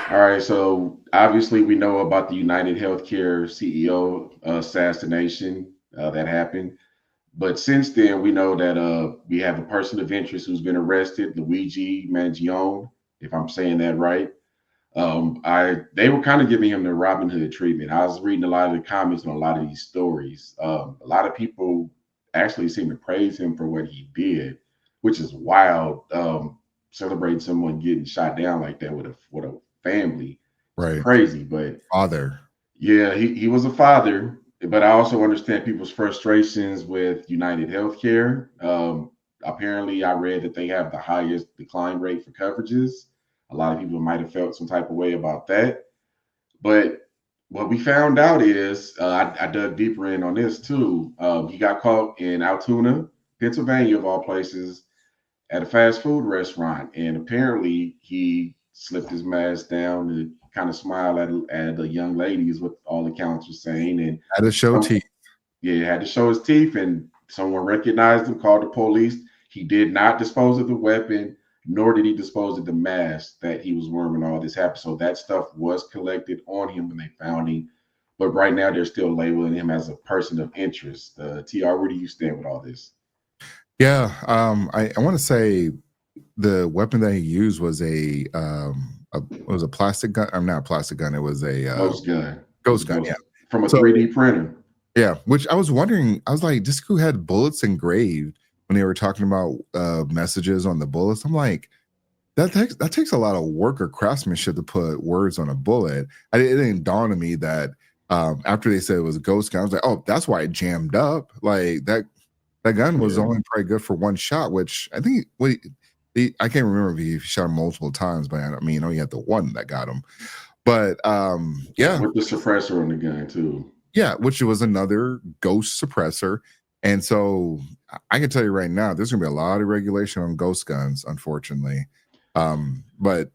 All right, so obviously we know about the UnitedHealthcare CEO assassination that happened. But since then, we know that we have a person of interest who's been arrested, Luigi Mangione, if I'm saying that right. I They were kind of giving him the Robin Hood treatment. I was reading a lot of the comments on a lot of these stories. A lot of people actually seem to praise him for what he did, which is wild. Celebrating someone getting shot down like that with a family is Right. crazy. But Father. yeah, he was a father, but I also understand people's frustrations with United Healthcare. Apparently, I read that they have the highest decline rate for coverages. A lot of people might have felt some type of way about that. But what we found out is, I dug deeper in on this too. He got caught in Altoona, Pennsylvania, of all places, at a fast food restaurant, and apparently he slipped his mask down to kind of smile at the young ladies, what all accounts were saying, and At a show some, team. yeah, had to show his teeth, and someone recognized him, called the police. He did not dispose of the weapon, nor did he dispose of the mask that he was wearing when all this happened. So that stuff was collected on him when they found him. But right now, they're still labeling him as a person of interest. TR, where do you stand with all this? Yeah. I want to say the weapon that he used was was a plastic gun. I'm not a plastic gun. It was a Ghost gun. It was ghost gun. Yeah. ghost from a So 3D printer. yeah, which I was wondering. I was like, this crew had bullets engraved when they were talking about messages on the bullets. I'm like, that takes a lot of work or craftsmanship to put words on a bullet. It didn't dawn on me that after they said it was a ghost gun, I was like, oh, that's why it jammed up. Like that gun was Yeah. only probably good for one shot, which I think I can't remember if he shot him multiple times, but I mean, only had the one that got him. But yeah, With the suppressor on the gun too. yeah, which was another ghost suppressor. And so I can tell you right now, there's gonna be a lot of regulation on ghost guns, unfortunately. But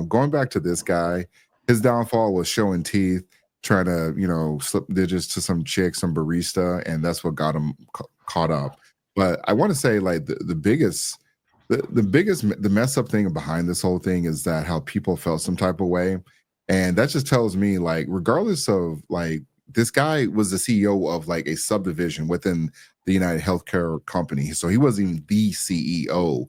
going back to this guy, his downfall was showing teeth, trying to, slip digits to some chick, some barista, and that's what got him caught up. But I want to say, like, the mess up thing behind this whole thing is that how people felt some type of way. And that just tells me, like, regardless of, like, this guy was the CEO of like a subdivision within the United Healthcare company. So he wasn't even the CEO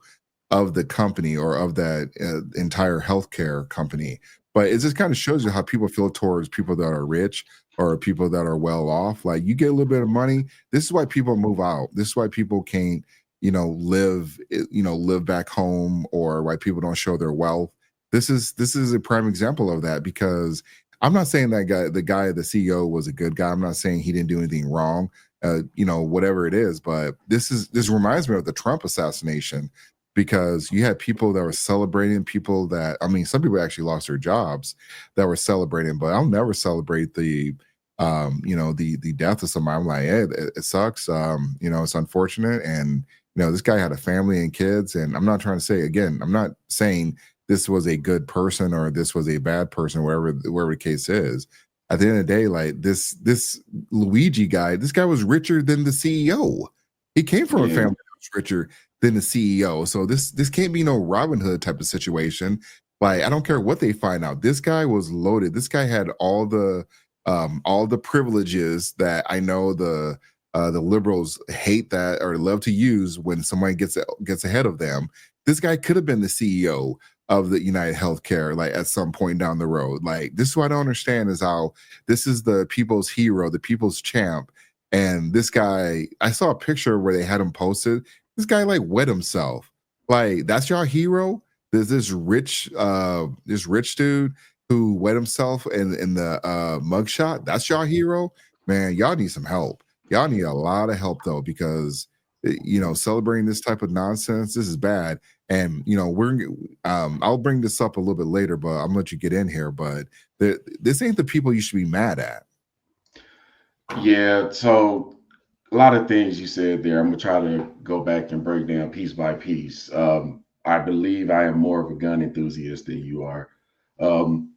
of the company or of that entire healthcare company. But it just kind of shows you how people feel towards people that are rich or people that are well off. Like, you get a little bit of money. This is why people move out. This is why people can't, live back home, or why people don't show their wealth. This is a prime example of that, because I'm not saying the CEO was a good guy. I'm not saying he didn't do anything wrong. Whatever it is, but this reminds me of the Trump assassination, because you had people that were celebrating, people that, I mean, some people actually lost their jobs that were celebrating, but I'll never celebrate the death of somebody. I'm like, hey, it sucks. It's unfortunate, and this guy had a family and kids, and I'm not trying to say, again, I'm not saying this was a good person or this was a bad person, wherever the case is. At the end of the day, like, this Luigi guy, this guy was richer than the CEO. He came from a Yeah. family that was richer than the CEO. So this can't be no Robin Hood type of situation. Like, I don't care what they find out. This guy was loaded. This guy had all the privileges that I know the liberals hate that or love to use when somebody gets ahead of them. This guy could have been the CEO of the United Healthcare, like, at some point down the road. Like, this is what I don't understand, is how this is the people's hero, the people's champ. And this guy, I saw a picture where they had him posted. This guy like wet himself. Like, that's your hero? There's this rich dude who wet himself in the mugshot. That's your hero? Man, y'all need some help. Y'all need a lot of help, though, because celebrating this type of nonsense, this is bad. And I'll bring this up a little bit later, but I'm gonna let you get in here. But this ain't the people you should be mad at. Yeah. So a lot of things you said there. I'm gonna try to go back and break down piece by piece. I believe I am more of a gun enthusiast than you are. Um,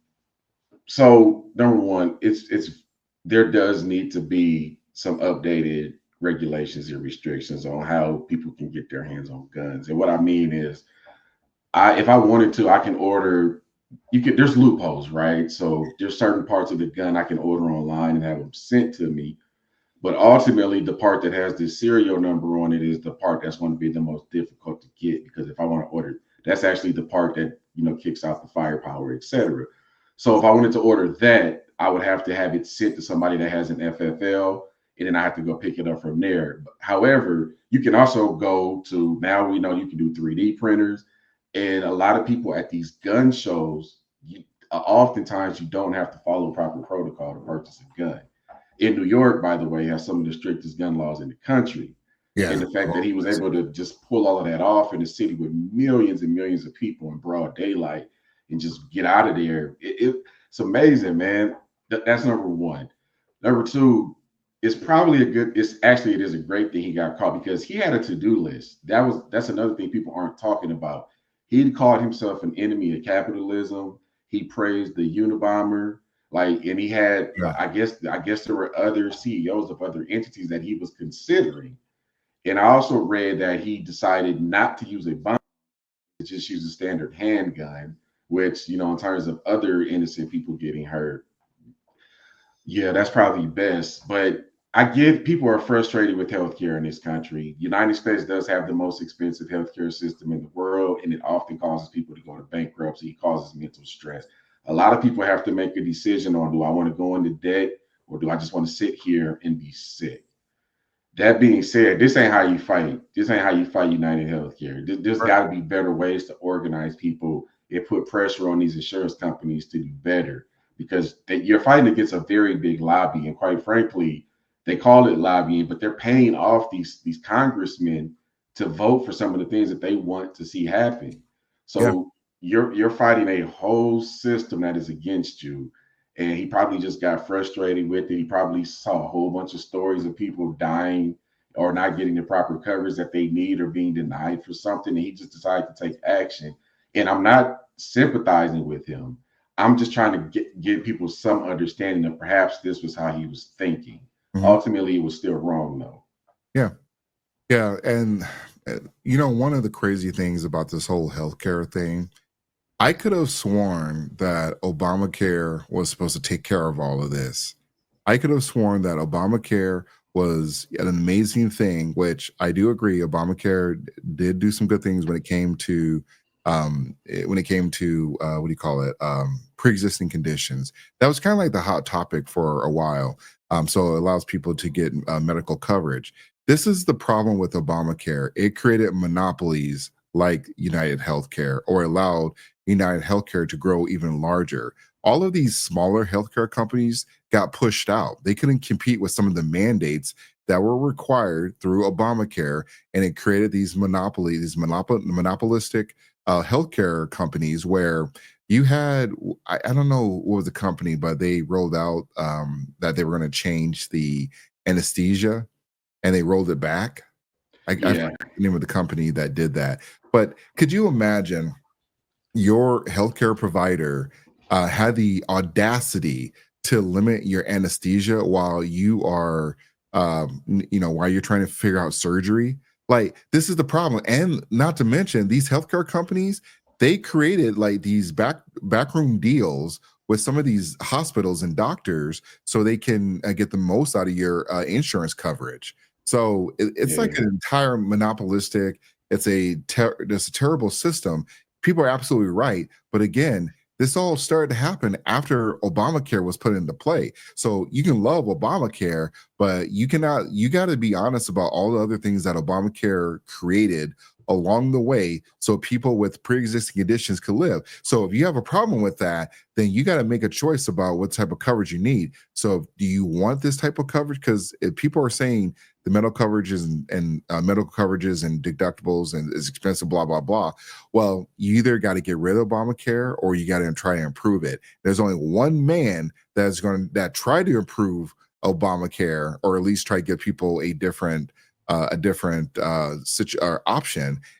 so number one, it's there does need to be some updated regulations and restrictions on how people can get their hands on guns. And what I mean is, if I wanted to, I can order. there's loopholes, right? So there's certain parts of the gun I can order online and have them sent to me. But ultimately, the part that has the serial number on it is the part that's going to be the most difficult to get, because if I want to order, that's actually the part that kicks out the firepower, etc. So if I wanted to order that, I would have to have it sent to somebody that has an FFL, and then I have to go pick it up from there. However, you can also go to, now we know you can do 3D printers, and a lot of people at these gun shows, oftentimes you don't have to follow proper protocol to purchase a gun. In New York, by the way, has some of the strictest gun laws in the country. And Yeah. the fact that he was Always. able to just pull all of that off in a city with millions and millions of people in broad daylight and just get out of there, it's amazing, man. That's number one. Number two, it is a great thing he got caught, because he had a to-do list. That's another thing people aren't talking about. He called himself an enemy of capitalism. He praised the Unabomber. Like, and he had, Yeah. I guess there were other CEOs of other entities that he was considering. And I also read that he decided not to use a bomb, to just use a standard handgun, which, in terms of other innocent people getting hurt, yeah, that's probably best. But I get, people are frustrated with healthcare in this country. United States does have the most expensive healthcare system in the world, and it often causes people to go to bankruptcy. It causes mental stress. A lot of people have to make a decision on, do I want to go into debt, or do I just want to sit here and be sick? That being said, this ain't how you fight. This ain't how you fight United Healthcare. There's Right. got to be better ways to organize people and put pressure on these insurance companies to do better, because you're fighting against a very big lobby. And quite frankly, they call it lobbying, but they're paying off these congressmen to vote for some of the things that they want to see happen. Yeah. So you're fighting a whole system that is against you, and he probably just got frustrated with it. He probably saw a whole bunch of stories of people dying or not getting the proper coverage that they need, or being denied for something, and he just decided to take action. And I'm not sympathizing with him. I'm just trying to give people some understanding of perhaps this was how he was thinking. Mhm. Ultimately, it was still wrong, though. Yeah. Yeah. And, one of the crazy things about this whole healthcare thing, I could have sworn that Obamacare was supposed to take care of all of this. I could have sworn that Obamacare was an amazing thing, which I do agree. Obamacare did do some good things when it came to what do you call it? Pre-existing conditions. That was kind of like the hot topic for a while. So it allows people to get medical coverage. This is the problem with Obamacare. It created monopolies like United Healthcare, or allowed United Healthcare to grow even larger. All of these smaller healthcare companies got pushed out. They couldn't compete with some of the mandates that were required through Obamacare, and it created monopolistic healthcare companies where you had, I don't know what was the company, but they rolled out that they were going to change the anesthesia, and they rolled it back. I Yeah, forget the name of the company that did that. But could you imagine your healthcare provider had the audacity to limit your anesthesia while you are, while you're trying to figure out surgery? Like, this is the problem. And not to mention, these healthcare companies, they created like these backroom deals with some of these hospitals and doctors so they can get the most out of your insurance coverage. So it's like yeah. an entire monopolistic. It's a terrible system. People are absolutely right. But again, this all started to happen after Obamacare was put into play. So you can love Obamacare, but you got to be honest about all the other things that Obamacare created along the way so people with pre-existing conditions could live. So if you have a problem with that, then you got to make a choice about what type of coverage you need. So do you want this type of coverage? Because if people are saying the medical coverages and medical coverages and deductibles and is expensive, blah, blah, blah. Well, you either got to get rid of Obamacare or you got to try to improve it. There's only one man that tried to improve Obamacare, or at least try to give people a different option,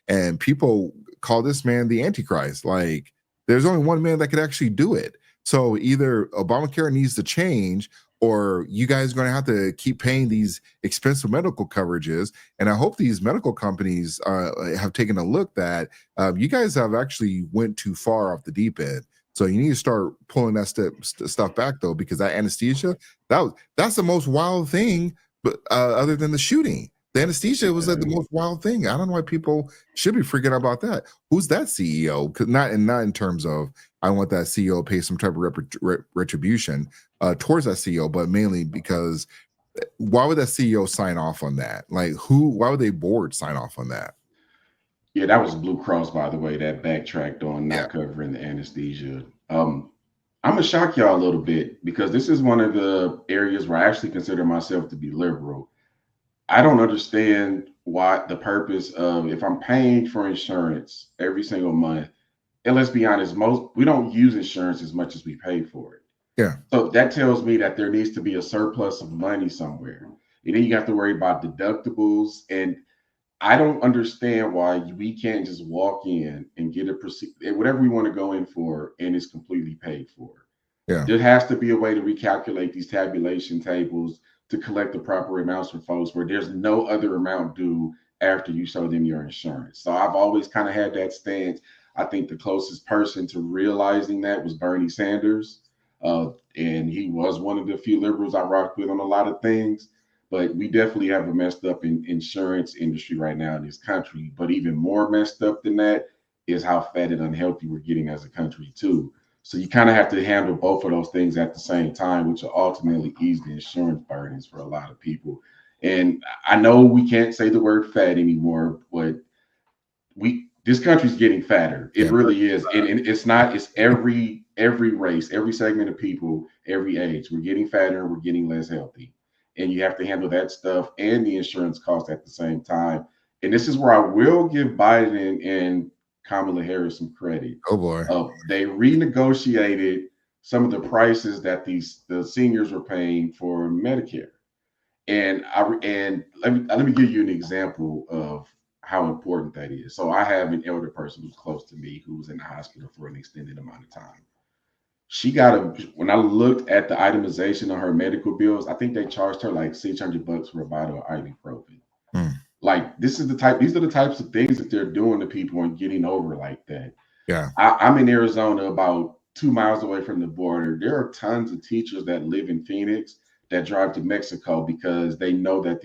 and people call this man the Antichrist. Like, there's only one man that could actually do it. So either Obamacare needs to change, or you guys are going to have to keep paying these expensive medical coverages. And I hope these medical companies have taken a look that you guys have actually went too far off the deep end. So you need to start pulling that stuff back though, because that anesthesia, that's the most wild thing. But other than the shooting, the anesthesia was like the most wild thing. I don't know why people should be freaking out about that. Who's that CEO? Not in terms of I want that CEO to pay some type of retribution towards that CEO, but mainly because why would that CEO sign off on that? Like why would they board sign off on that? Yeah, that was Blue Cross, by the way, that backtracked on not covering the anesthesia. I'm gonna shock y'all a little bit because this is one of the areas where I actually consider myself to be liberal. I don't understand why the purpose of if I'm paying for insurance every single month, and let's be honest, most we don't use insurance as much as we pay for it. Yeah. So that tells me that there needs to be a surplus of money somewhere. And then you have to worry about deductibles. And I don't understand why we can't just walk in and get whatever we want to go in for, and it's completely paid for. Yeah. There has to be a way to recalculate these tabulation tables to collect the proper amounts for folks where there's no other amount due after you show them your insurance. So I've always kind of had that stance. I think the closest person to realizing that was Bernie Sanders. And he was one of the few liberals I rocked with on a lot of things. But we definitely have a messed up insurance industry right now in this country. But even more messed up than that is how fat and unhealthy we're getting as a country, too. So you kind of have to handle both of those things at the same time, which will ultimately ease the insurance burdens for a lot of people. And I know we can't say the word fat anymore, but this country's getting fatter. It really is. And it's every race, every segment of people, every age. We're getting fatter, we're getting less healthy. And you have to handle that stuff and the insurance cost at the same time. And this is where I will give Biden and Kamala Harris some credit. Oh boy. They renegotiated some of the prices that the seniors were paying for Medicare. And let me give you an example of how important that is. So I have an elder person who's close to me who was in the hospital for an extended amount of time. When I looked at the itemization of her medical bills, I think they charged her like $600 for a bottle of ibuprofen. Like these are the types of things that they're doing to people and getting over like that. Yeah. I'm in Arizona, about 2 miles away from the border. There are tons of teachers that live in Phoenix that drive to Mexico because they know that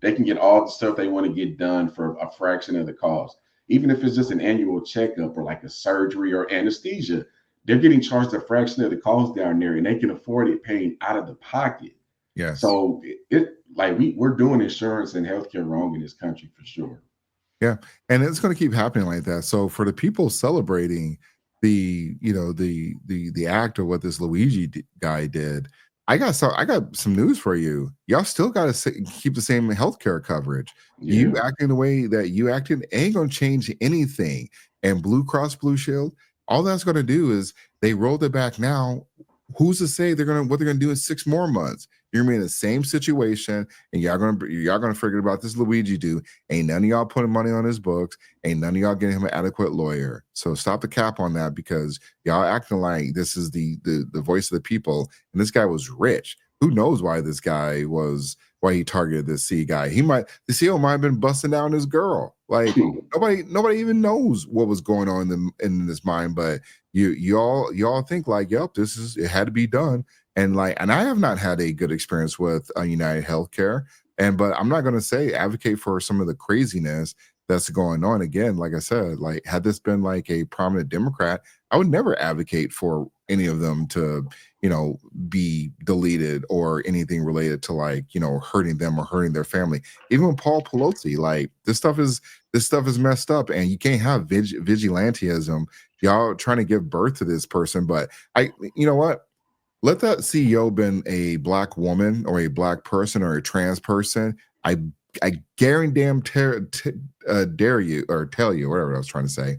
they can get all the stuff they want to get done for a fraction of the cost. Even if it's just an annual checkup or like a surgery or anesthesia, they're getting charged a fraction of the cost down there, and they can afford it paying out of the pocket. Yeah. So we're doing insurance and healthcare wrong in this country for sure. Yeah, and it's going to keep happening like that. So for the people celebrating the act of what this Luigi guy did, I got some news for you. Y'all still got to keep the same healthcare coverage. Yeah. You acting the way that you acted ain't going to change anything. And Blue Cross Blue Shield, all that's going to do is they rolled it back now. Who's to say what they're gonna do in 6 more months? You're gonna be in the same situation, and y'all gonna forget about this Luigi dude. Ain't none of y'all putting money on his books. Ain't none of y'all getting him an adequate lawyer. So stop the cap on that, because y'all acting like this is the voice of the people. And this guy was rich. Who knows why he targeted this C guy? The CEO might have been busting down his girl. Like nobody even knows what was going on in his mind, but y'all think like, yep, it had to be done. And I have not had a good experience with UnitedHealthcare. But I'm not going to advocate for some of the craziness that's going on. Again, like I said, had this been like a prominent Democrat, I would never advocate for any of them to, be deleted or anything related to hurting them or hurting their family. Even Paul Pelosi, this stuff is messed up, and you can't have vigilantism. Y'all trying to give birth to this person, but you know what? Let that CEO been a black woman or a black person or a trans person. I guarantee dare you or tell you, whatever I was trying to say,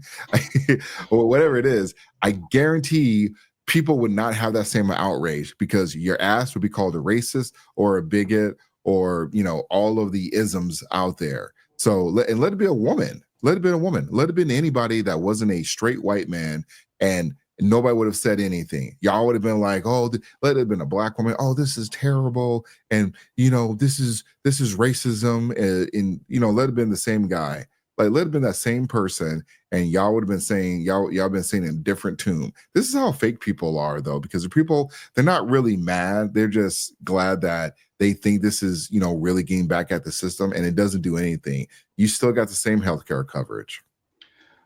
or whatever it is, I guarantee people would not have that same outrage, because your ass would be called a racist or a bigot or, all of the isms out there. So let it be a woman. Let it be a woman. Let it be anybody that wasn't a straight white man, and nobody would have said anything. Y'all would have been like, oh, let it have been a black woman. Oh, this is terrible. And, this is racism. And, let it have been the same guy. Like, let have been that same person, and y'all would have been saying y'all been saying in different tune. This is how fake people are, though, because the people, they're not really mad. They're just glad that they think this is, really getting back at the system, and it doesn't do anything. You still got the same healthcare coverage.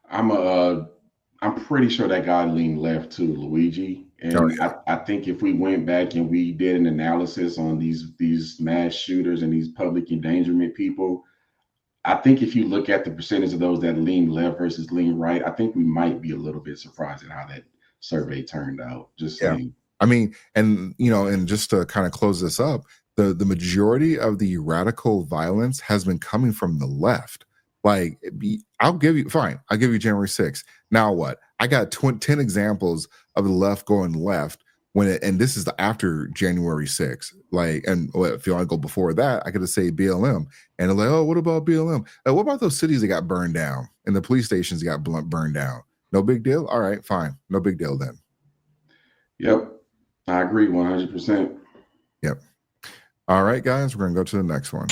I'm pretty sure that guy leaned left too, Luigi. Oh And I think if we went back and we did an analysis on these mass shooters and these public endangerment people, I think if you look at the percentage of those that lean left versus lean right, I think we might be a little bit surprised at how that survey turned out. Just yeah. saying. I mean, and just to kind of close this up, the majority of the radical violence has been coming from the left. Like, I'll give you January 6th. Now what? I got 10 examples of the left going left and this is the after January 6th. Like, and if you want to go before that, I could have say BLM. And they're like, oh, what about BLM? What about those cities that got burned down and the police stations got burned down? No big deal. All right, fine. No big deal then. Yep. I agree 100%. Yep. All right, guys, we're going to go to the next one.